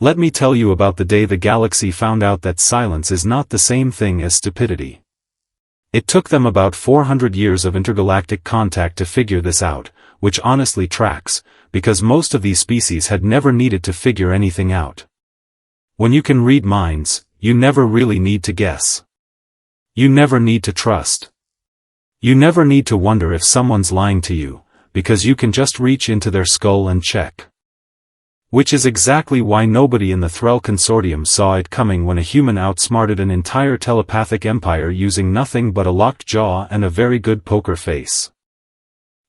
Let me tell you about the day the galaxy found out that silence is not the same thing as stupidity. It took them about 400 years of intergalactic contact to figure this out, which honestly tracks, because most of these species had never needed to figure anything out. When you can read minds, you never really need to guess. You never need to trust. You never need to wonder if someone's lying to you, because you can just reach into their skull and check. Which is exactly why nobody in the Threll Consortium saw it coming when a human outsmarted an entire telepathic empire using nothing but a locked jaw and a very good poker face.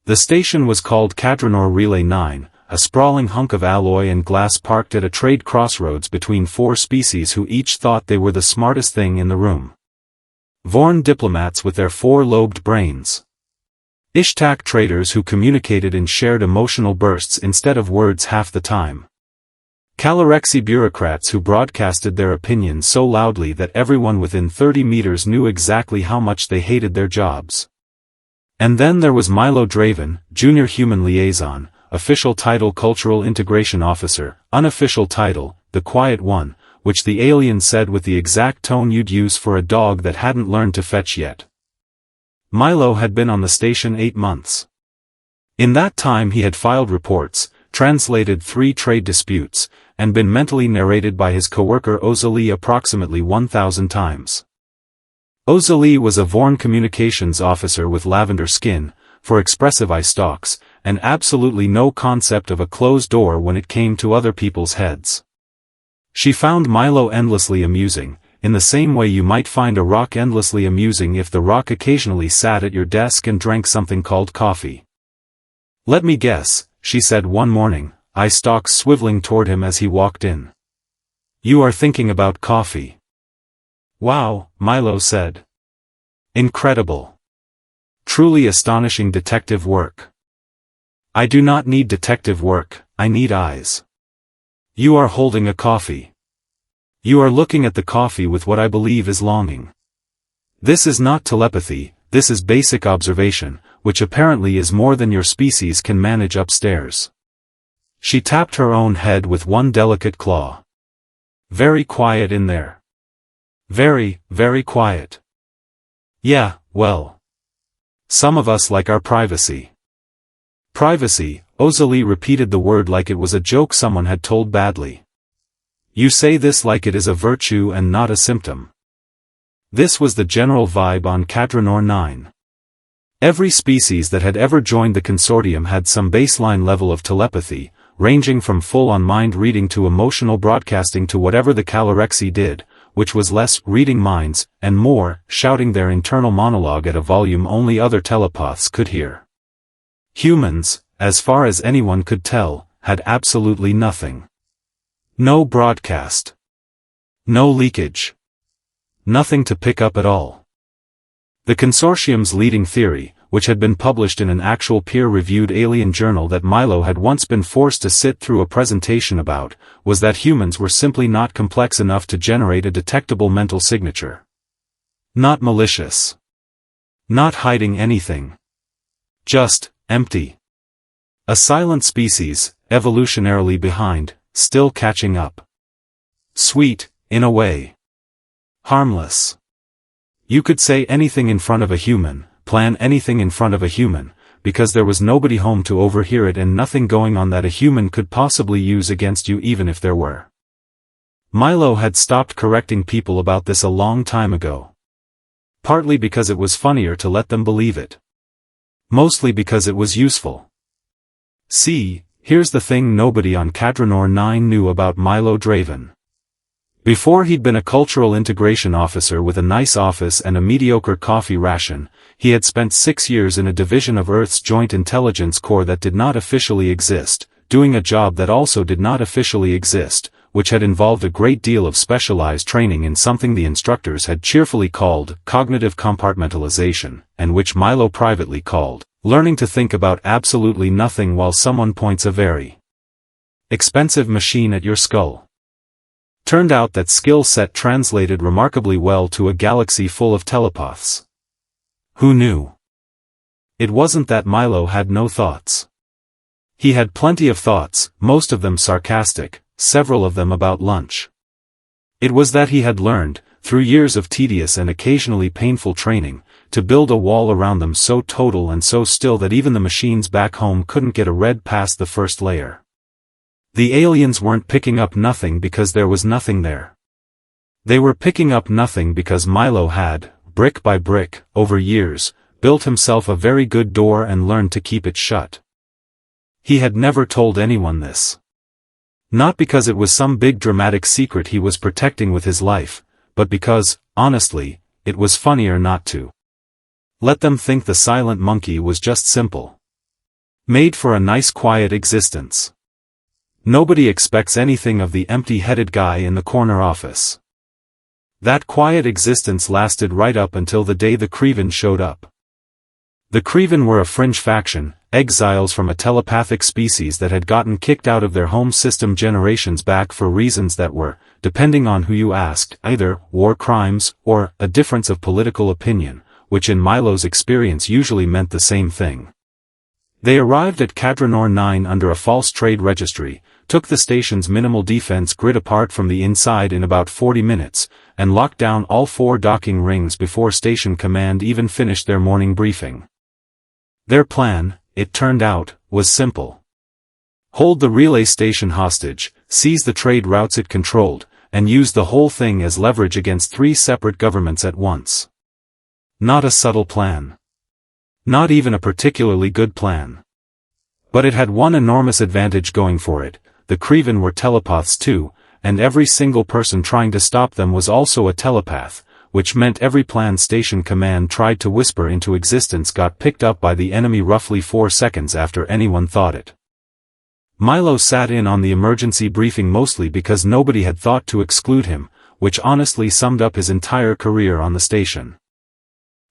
The station was called Cadranor Relay 9, a sprawling hunk of alloy and glass parked at a trade crossroads between four species who each thought they were the smartest thing in the room. Vorn diplomats with their four-lobed brains. Ishtak traders who communicated in shared emotional bursts instead of words half the time. Calorexy bureaucrats who broadcasted their opinions so loudly that everyone within 30 meters knew exactly how much they hated their jobs. And then there was Milo Draven, Junior Human Liaison, official title Cultural Integration Officer, unofficial title, the Quiet One, which the alien said with the exact tone you'd use for a dog that hadn't learned to fetch yet. Milo had been on the station 8 months. In that time he had filed reports, translated 3 trade disputes, and been mentally narrated by his coworker Ozali approximately 1,000 times. Ozali was a Vorn communications officer with lavender skin, for expressive eye stalks, and absolutely no concept of a closed door when it came to other people's heads. She found Milo endlessly amusing, in the same way you might find a rock endlessly amusing if the rock occasionally sat at your desk and drank something called coffee. "Let me guess," she said one morning, eye stalks swiveling toward him as he walked in. "You are thinking about coffee." "Wow," Milo said. "Incredible. Truly astonishing detective work." "I do not need detective work, I need eyes." "You are holding a coffee. You are looking at the coffee with what I believe is longing. This is not telepathy, this is basic observation, which apparently is more than your species can manage upstairs." She tapped her own head with one delicate claw. "Very quiet in there. Very, very quiet." "Yeah, well. Some of us like our privacy." "Privacy," Ozali repeated the word like it was a joke someone had told badly. "You say this like it is a virtue and not a symptom." This was the general vibe on Cadranor 9. Every species that had ever joined the consortium had some baseline level of telepathy, ranging from full-on mind reading to emotional broadcasting to whatever the Calorexy did, which was less reading minds, and more shouting their internal monologue at a volume only other telepaths could hear. Humans, as far as anyone could tell, had absolutely nothing. No broadcast. No leakage. Nothing to pick up at all. The consortium's leading theory, which had been published in an actual peer-reviewed alien journal that Milo had once been forced to sit through a presentation about, was that humans were simply not complex enough to generate a detectable mental signature. Not malicious. Not hiding anything. Just empty. A silent species, evolutionarily behind, still catching up. Sweet, in a way. Harmless. You could say anything in front of a human, plan anything in front of a human, because there was nobody home to overhear it and nothing going on that a human could possibly use against you even if there were. Milo had stopped correcting people about this a long time ago. Partly because it was funnier to let them believe it. Mostly because it was useful. See, here's the thing nobody on Cadranor 9 knew about Milo Draven. Before he'd been a cultural integration officer with a nice office and a mediocre coffee ration, he had spent 6 years in a division of Earth's Joint Intelligence Corps that did not officially exist, doing a job that also did not officially exist, which had involved a great deal of specialized training in something the instructors had cheerfully called cognitive compartmentalization, and which Milo privately called learning to think about absolutely nothing while someone points a very expensive machine at your skull. Turned out that skill set translated remarkably well to a galaxy full of telepaths. Who knew? It wasn't that Milo had no thoughts. He had plenty of thoughts, most of them sarcastic, several of them about lunch. It was that he had learned, through years of tedious and occasionally painful training, to build a wall around them so total and so still that even the machines back home couldn't get a read past the first layer. The aliens weren't picking up nothing because there was nothing there. They were picking up nothing because Milo had, brick by brick, over years, built himself a very good door and learned to keep it shut. He had never told anyone this. Not because it was some big dramatic secret he was protecting with his life, but because, honestly, it was funnier not to. Let them think the silent monkey was just simple. Made for a nice quiet existence. Nobody expects anything of the empty-headed guy in the corner office. That quiet existence lasted right up until the day the Kreven showed up. The Kreven were a fringe faction, exiles from a telepathic species that had gotten kicked out of their home system generations back for reasons that were, depending on who you asked, either war crimes or a difference of political opinion, which in Milo's experience usually meant the same thing. They arrived at Cadranor 9 under a false trade registry, took the station's minimal defense grid apart from the inside in about 40 minutes, and locked down all 4 docking rings before Station Command even finished their morning briefing. Their plan, it turned out, was simple. Hold the relay station hostage, seize the trade routes it controlled, and use the whole thing as leverage against 3 separate governments at once. Not a subtle plan. Not even a particularly good plan. But it had one enormous advantage going for it: the Kreven were telepaths too, and every single person trying to stop them was also a telepath, which meant every plan Station Command tried to whisper into existence got picked up by the enemy roughly 4 seconds after anyone thought it. Milo sat in on the emergency briefing mostly because nobody had thought to exclude him, which honestly summed up his entire career on the station.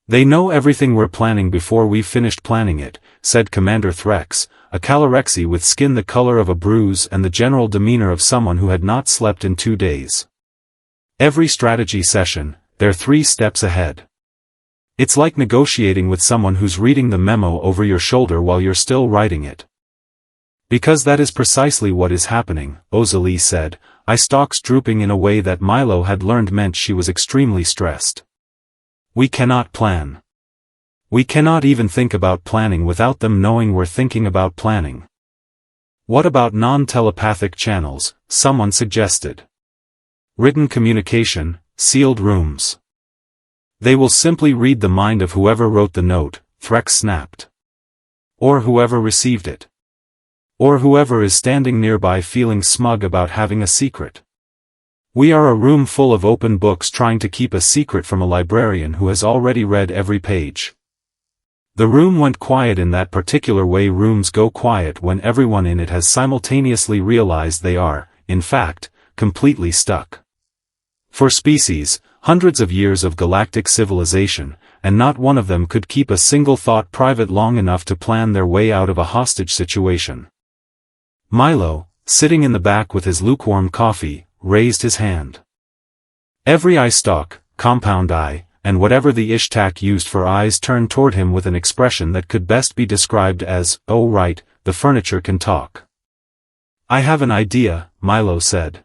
"They know everything we're planning before we've finished planning it," said Commander Threx, a Calorexi with skin the color of a bruise and the general demeanor of someone who had not slept in 2 days. "Every strategy session, they're 3 steps ahead. It's like negotiating with someone who's reading the memo over your shoulder while you're still writing it." "Because that is precisely what is happening," Ozali said, eye stalks drooping in a way that Milo had learned meant she was extremely stressed. "We cannot plan. We cannot even think about planning without them knowing we're thinking about planning." "What about non-telepathic channels?" someone suggested. "Written communication, sealed rooms. They will simply read the mind of whoever wrote the note," Threx snapped. "Or whoever received it. Or whoever is standing nearby feeling smug about having a secret. We are a room full of open books trying to keep a secret from a librarian who has already read every page." The room went quiet in that particular way rooms go quiet when everyone in it has simultaneously realized they are, in fact, completely stuck. For species, hundreds of years of galactic civilization, and not one of them could keep a single thought private long enough to plan their way out of a hostage situation. Milo, sitting in the back with his lukewarm coffee, raised his hand. Every eye stalk, compound eye, and whatever the Ishtak used for eyes turned toward him with an expression that could best be described as, "Oh right, the furniture can talk." "I have an idea," Milo said.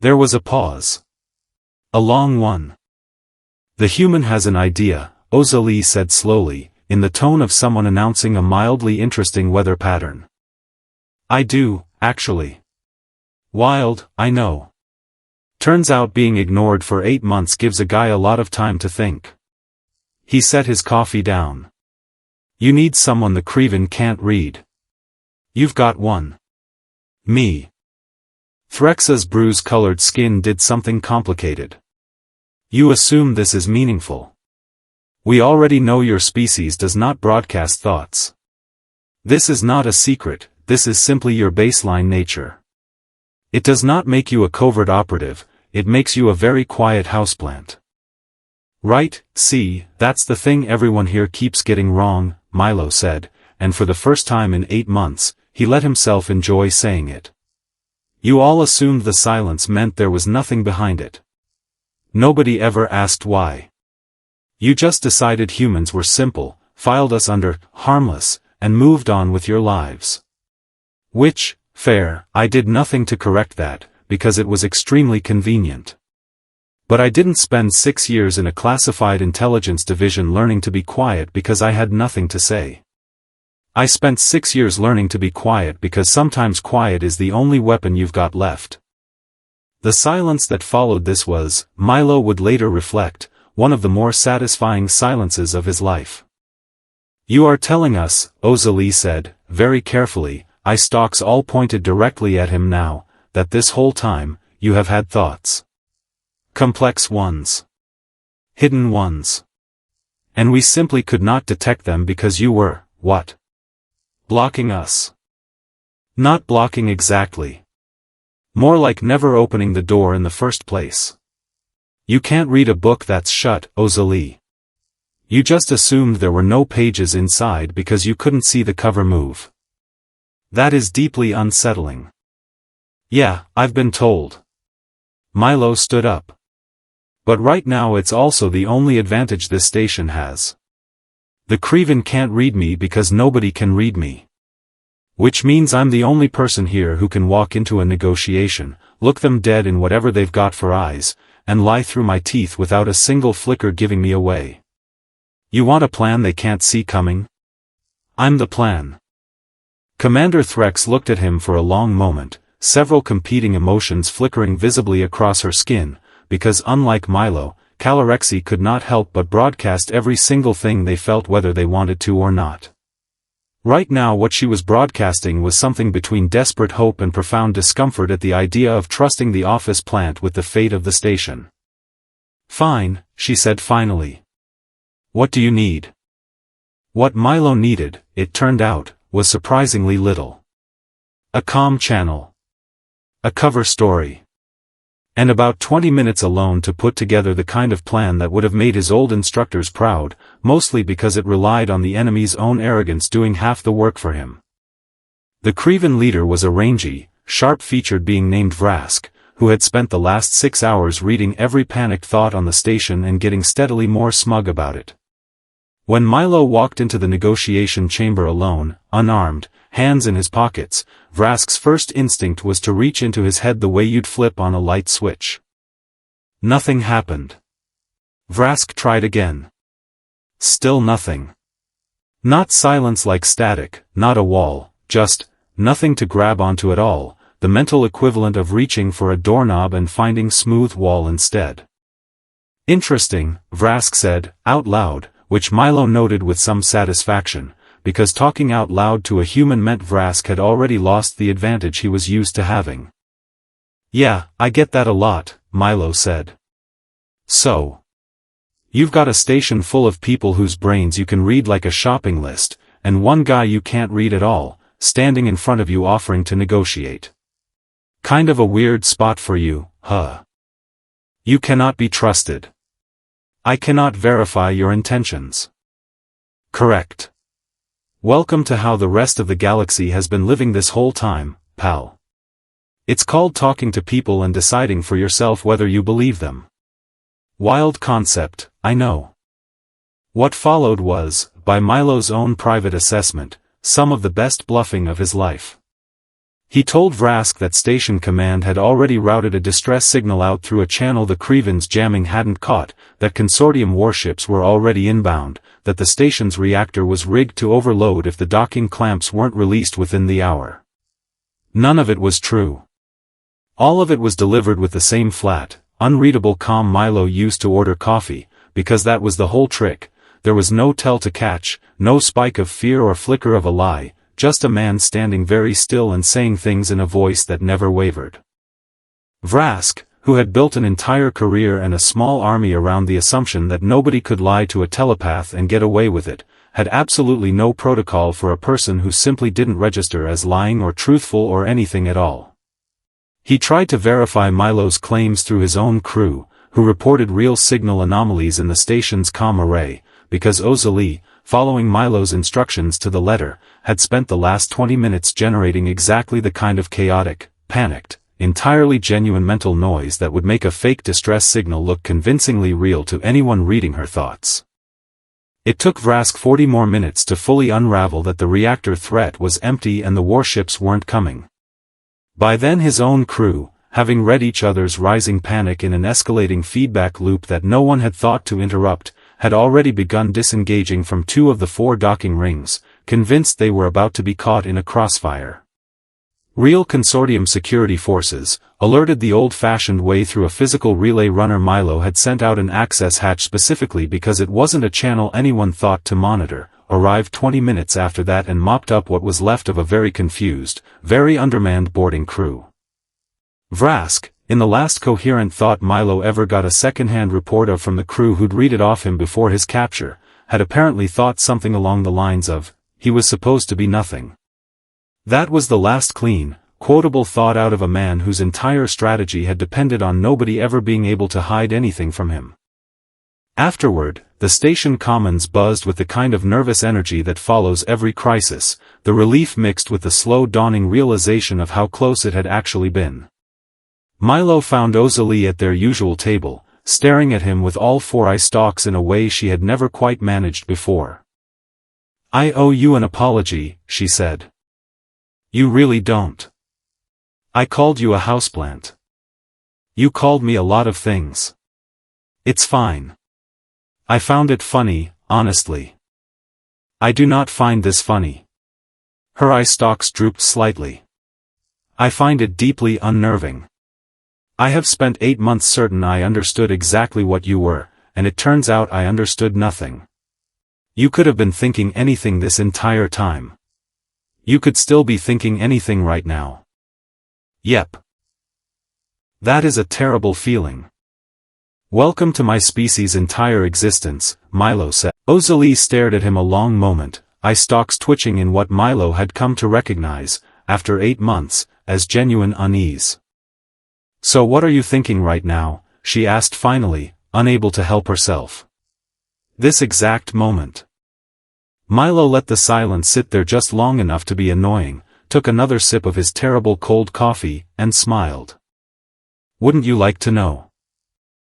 There was a pause. A long one. "The human has an idea," Ozali said slowly, in the tone of someone announcing a mildly interesting weather pattern. "I do, actually. Wild, I know. Turns out being ignored for 8 months gives a guy a lot of time to think." He set his coffee down. "You need someone the Kreven can't read. You've got one. Me." Threx's bruise-colored skin did something complicated. "You assume this is meaningful. We already know your species does not broadcast thoughts. This is not a secret, this is simply your baseline nature. It does not make you a covert operative, it makes you a very quiet houseplant." "Right, see, that's the thing everyone here keeps getting wrong," Milo said, and for the first time in 8 months, he let himself enjoy saying it. "You all assumed the silence meant there was nothing behind it. Nobody ever asked why. You just decided humans were simple, filed us under, harmless, and moved on with your lives. Which, Fair, I did nothing to correct that, because it was extremely convenient. But I didn't spend 6 years in a classified intelligence division learning to be quiet because I had nothing to say. I spent 6 years learning to be quiet because sometimes quiet is the only weapon you've got left. The silence that followed this was, Milo would later reflect, one of the more satisfying silences of his life. You are telling us, Ozali said, very carefully, eye stalks all pointed directly at him now, that this whole time, you have had thoughts. Complex ones. Hidden ones. And we simply could not detect them because you were, what? Blocking us. Not blocking exactly. More like never opening the door in the first place. You can't read a book that's shut, Ozali. You just assumed there were no pages inside because you couldn't see the cover move. That is deeply unsettling. Yeah, I've been told. Milo stood up. But right now it's also the only advantage this station has. The Creven can't read me because nobody can read me. Which means I'm the only person here who can walk into a negotiation, look them dead in whatever they've got for eyes, and lie through my teeth without a single flicker giving me away. You want a plan they can't see coming? I'm the plan. Commander Threx looked at him for a long moment, several competing emotions flickering visibly across her skin, because unlike Milo, Calorexy could not help but broadcast every single thing they felt whether they wanted to or not. Right now what she was broadcasting was something between desperate hope and profound discomfort at the idea of trusting the office plant with the fate of the station. Fine, she said finally. What do you need? What Milo needed, it turned out, was surprisingly little. A comm channel. A cover story. And about 20 minutes alone to put together the kind of plan that would have made his old instructors proud, mostly because it relied on the enemy's own arrogance doing half the work for him. The Creven leader was a rangy, sharp-featured being named Vrask, who had spent the last 6 hours reading every panicked thought on the station and getting steadily more smug about it. When Milo walked into the negotiation chamber alone, unarmed, hands in his pockets, Vrask's first instinct was to reach into his head the way you'd flip on a light switch. Nothing happened. Vrask tried again. Still nothing. Not silence like static, not a wall, just, nothing to grab onto at all, the mental equivalent of reaching for a doorknob and finding smooth wall instead. Interesting, Vrask said, out loud, which Milo noted with some satisfaction, because talking out loud to a human meant Vrask had already lost the advantage he was used to having. Yeah, I get that a lot, Milo said. So. You've got a station full of people whose brains you can read like a shopping list, and one guy you can't read at all, standing in front of you offering to negotiate. Kind of a weird spot for you, huh? You cannot be trusted. I cannot verify your intentions. Correct. Welcome to how the rest of the galaxy has been living this whole time, pal. It's called talking to people and deciding for yourself whether you believe them. Wild concept, I know. What followed was, by Milo's own private assessment, some of the best bluffing of his life. He told Vrask that Station Command had already routed a distress signal out through a channel the Creven's jamming hadn't caught, that Consortium warships were already inbound, that the station's reactor was rigged to overload if the docking clamps weren't released within the hour. None of it was true. All of it was delivered with the same flat, unreadable comm Milo used to order coffee, because that was the whole trick. There was no tell to catch, no spike of fear or flicker of a lie, just a man standing very still and saying things in a voice that never wavered. Vrask, who had built an entire career and a small army around the assumption that nobody could lie to a telepath and get away with it, had absolutely no protocol for a person who simply didn't register as lying or truthful or anything at all. He tried to verify Milo's claims through his own crew, who reported real signal anomalies in the station's comm array, because Ozali, following Milo's instructions to the letter, had spent the last 20 minutes generating exactly the kind of chaotic, panicked, entirely genuine mental noise that would make a fake distress signal look convincingly real to anyone reading her thoughts. It took Vrask 40 more minutes to fully unravel that the reactor threat was empty and the warships weren't coming. By then his own crew, having read each other's rising panic in an escalating feedback loop that no one had thought to interrupt, had already begun disengaging from 2 of the 4 docking rings, convinced they were about to be caught in a crossfire. Real consortium security forces, alerted the old-fashioned way through a physical relay runner. Milo had sent out an access hatch specifically because it wasn't a channel anyone thought to monitor, arrived 20 minutes after that and mopped up what was left of a very confused, very undermanned boarding crew. Vrask, in the last coherent thought Milo ever got a second-hand report of from the crew who'd read it off him before his capture, had apparently thought something along the lines of, "He was supposed to be nothing." That was the last clean, quotable thought out of a man whose entire strategy had depended on nobody ever being able to hide anything from him. Afterward, the station commons buzzed with the kind of nervous energy that follows every crisis, the relief mixed with the slow dawning realization of how close it had actually been. Milo found Ozali at their usual table, staring at him with all 4 eye stalks in a way she had never quite managed before. "I owe you an apology," she said. "You really don't. I called you a houseplant. You called me a lot of things. It's fine. I found it funny, honestly. I do not find this funny." Her eye stalks drooped slightly. "I find it deeply unnerving. I have spent 8 months certain I understood exactly what you were, and it turns out I understood nothing. You could have been thinking anything this entire time. You could still be thinking anything right now." "Yep. That is a terrible feeling. Welcome to my species' entire existence," Milo said. Ozali stared at him a long moment, eye stalks twitching in what Milo had come to recognize, after 8 months, as genuine unease. "So what are you thinking right now?" she asked finally, unable to help herself. "This exact moment." Milo let the silence sit there just long enough to be annoying, took another sip of his terrible cold coffee, and smiled. "Wouldn't you like to know?"